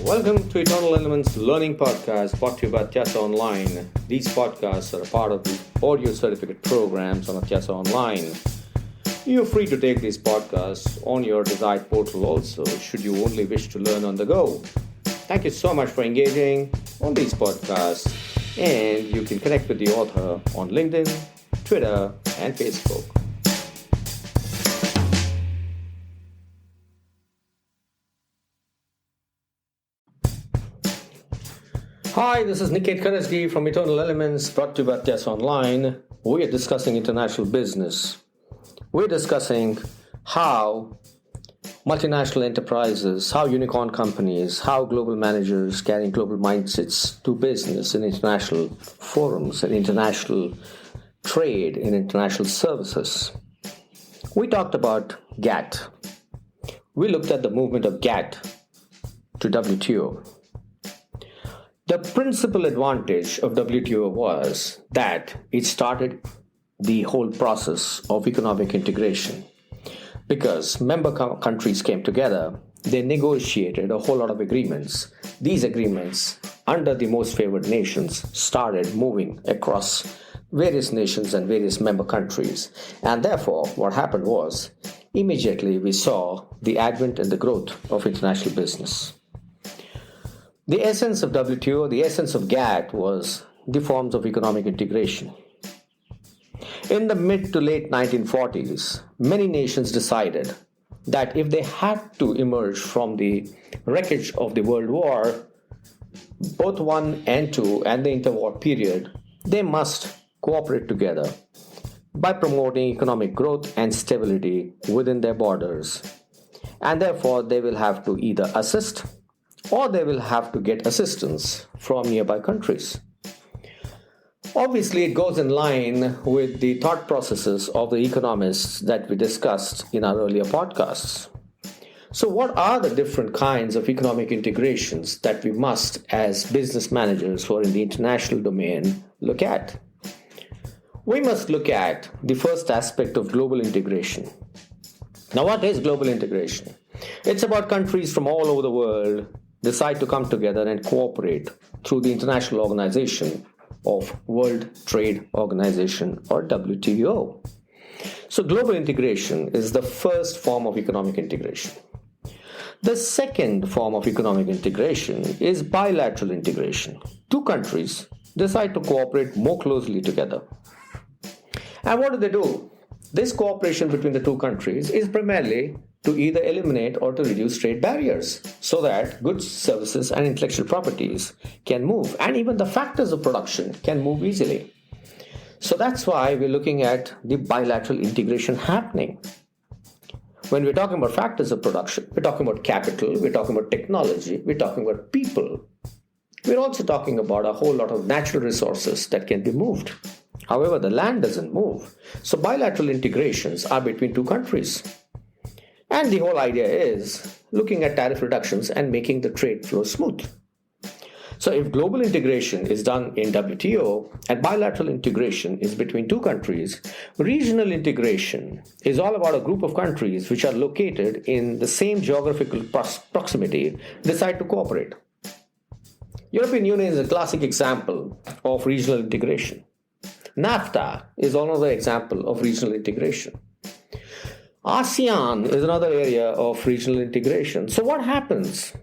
Welcome to Eternal Elements Learning Podcast, brought to you by Atyasa Online. These podcasts are a part of the audio certificate programs on Atyasa Online. You're free to take these podcasts on your desired portal also, should you only wish to learn on the go. Thank you so much for engaging on these podcasts, and you can connect with the author on LinkedIn, Twitter, and Facebook. Hi, this is Niket Karajagi from Eternal Elements, brought to you by Atyasa Online. We are discussing international business. We're discussing how multinational enterprises, how unicorn companies, how global managers carrying global mindsets do business in international forums and international trade in international services. We talked about GATT. We looked at the movement of GATT to WTO. The principal advantage of WTO was that it started the whole process of economic integration. Because member countries came together, they negotiated a whole lot of agreements. These agreements, under the most favored nations, started moving across various nations and various member countries. And therefore, what happened was, immediately we saw the advent and the growth of international business. The essence of WTO, the essence of GATT was the forms of economic integration. In the mid to late 1940s, many nations decided that if they had to emerge from the wreckage of the World War, both I and II and the interwar period, they must cooperate together by promoting economic growth and stability within their borders. And therefore, they will have to either assist or they will have to get assistance from nearby countries. Obviously, it goes in line with the thought processes of the economists that we discussed in our earlier podcasts. So what are the different kinds of economic integrations that we must, as business managers who are in the international domain, look at? We must look at the first aspect of global integration. Now, what is global integration? It's about countries from all over the world decide to come together and cooperate through the international organization of World Trade Organization, or WTO. So global integration is the first form of economic integration. The second form of economic integration is bilateral integration. Two countries decide to cooperate more closely together. And what do? This cooperation between the two countries is primarily to either eliminate or to reduce trade barriers so that goods, services, and intellectual properties can move, and even the factors of production can move easily. So that's why we're looking at the bilateral integration happening. When we're talking about factors of production, we're talking about capital, we're talking about technology, we're talking about people. We're also talking about a whole lot of natural resources that can be moved. However, the land doesn't move. So bilateral integrations are between two countries. And the whole idea is looking at tariff reductions and making the trade flow smooth. So if global integration is done in WTO and bilateral integration is between two countries, regional integration is all about a group of countries which are located in the same geographical proximity decide to cooperate. European Union is a classic example of regional integration. NAFTA is another example of regional integration. ASEAN is another area of regional integration. So what happens?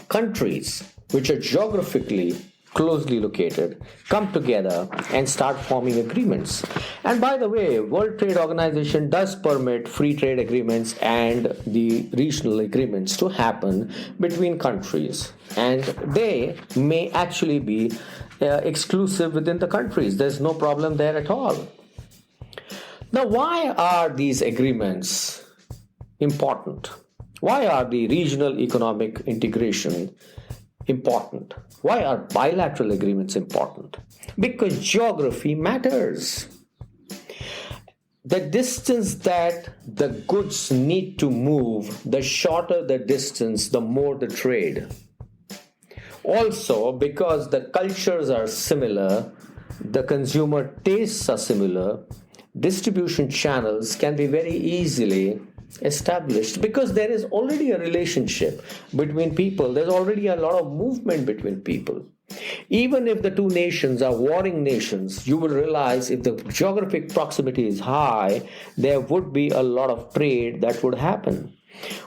Countries which are geographically closely located come together and start forming agreements. And by the way, World Trade Organization does permit free trade agreements and the regional agreements to happen between countries. And they may actually be exclusive within the countries. There's no problem there at all. Now, why are these agreements important? Why are the regional economic integration important? Why are bilateral agreements important? Because geography matters. The distance that the goods need to move, the shorter the distance, the more the trade. Also, because the cultures are similar, the consumer tastes are similar, distribution channels can be very easily established because there is already a relationship between people. There's already a lot of movement between people. Even if the two nations are warring nations, you will realize if the geographic proximity is high, there would be a lot of trade that would happen.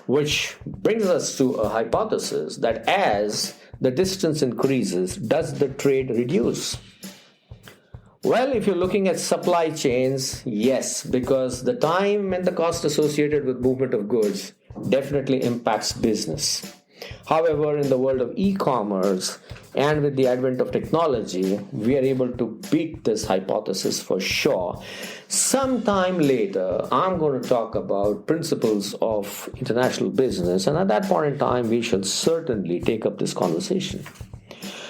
Which brings us to a hypothesis that as the distance increases, does the trade reduce? Well, if you're looking at supply chains, yes, because the time and the cost associated with movement of goods definitely impacts business. However, in the world of e-commerce and with the advent of technology, we are able to beat this hypothesis for sure. Sometime later, I'm going to talk about principles of international business, and at that point in time, we shall certainly take up this conversation.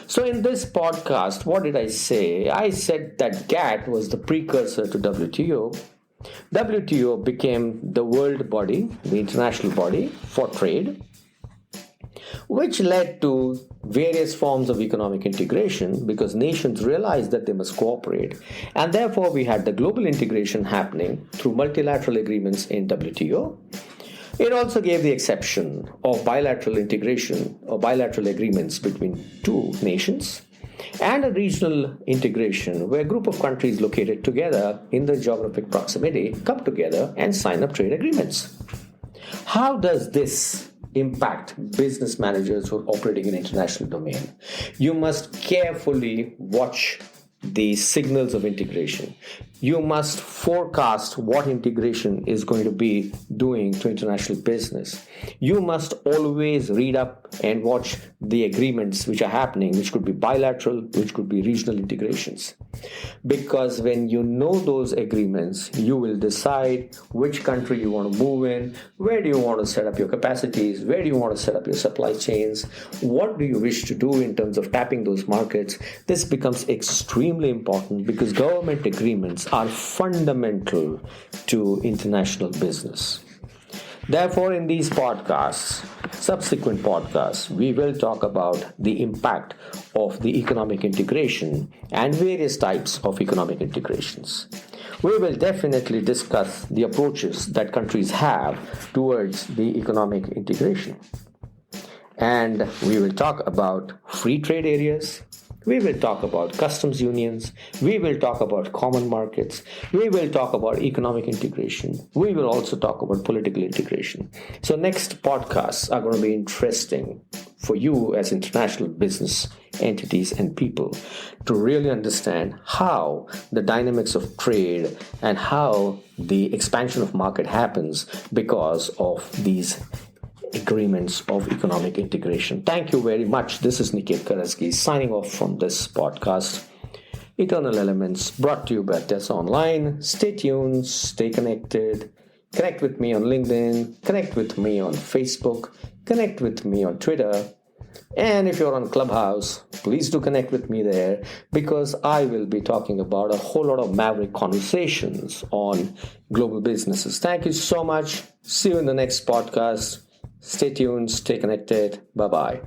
So in this podcast, what did I say? I said that GATT was the precursor to WTO. WTO became the world body, the international body for trade, which led to various forms of economic integration because nations realized that they must cooperate. And therefore, we had the global integration happening through multilateral agreements in WTO. It also gave the exception of bilateral integration or bilateral agreements between two nations and a regional integration where a group of countries located together in the geographic proximity come together and sign up trade agreements. How does this impact business managers who are operating in international domain? You must carefully watch the signals of integration. You must forecast what integration is going to be doing to international business. You must always read up and watch the agreements which are happening, which could be bilateral, which could be regional integrations. Because when you know those agreements, you will decide which country you want to move in, where do you want to set up your capacities, where do you want to set up your supply chains, what do you wish to do in terms of tapping those markets. This becomes extremely important because government agreements are fundamental to international business. Therefore, in these podcasts, subsequent podcasts, we will talk about the impact of the economic integration and various types of economic integrations. We will definitely discuss the approaches that countries have towards the economic integration. And we will talk about free trade areas. We will talk about customs unions. We will talk about common markets. We will talk about economic integration. We will also talk about political integration. So next podcasts are going to be interesting for you as international business entities and people to really understand how the dynamics of trade and how the expansion of market happens because of these agreements of economic integration. Thank you very much. This is Niket Karajagi signing off from this podcast. Eternal Elements brought to you by Tessa Online. Stay tuned, stay connected. Connect with me on LinkedIn. Connect with me on Facebook. Connect with me on Twitter. And if you're on Clubhouse, please do connect with me there because I will be talking about a whole lot of maverick conversations on global businesses. Thank you so much. See you in the next podcast. Stay tuned, stay connected. Bye-bye.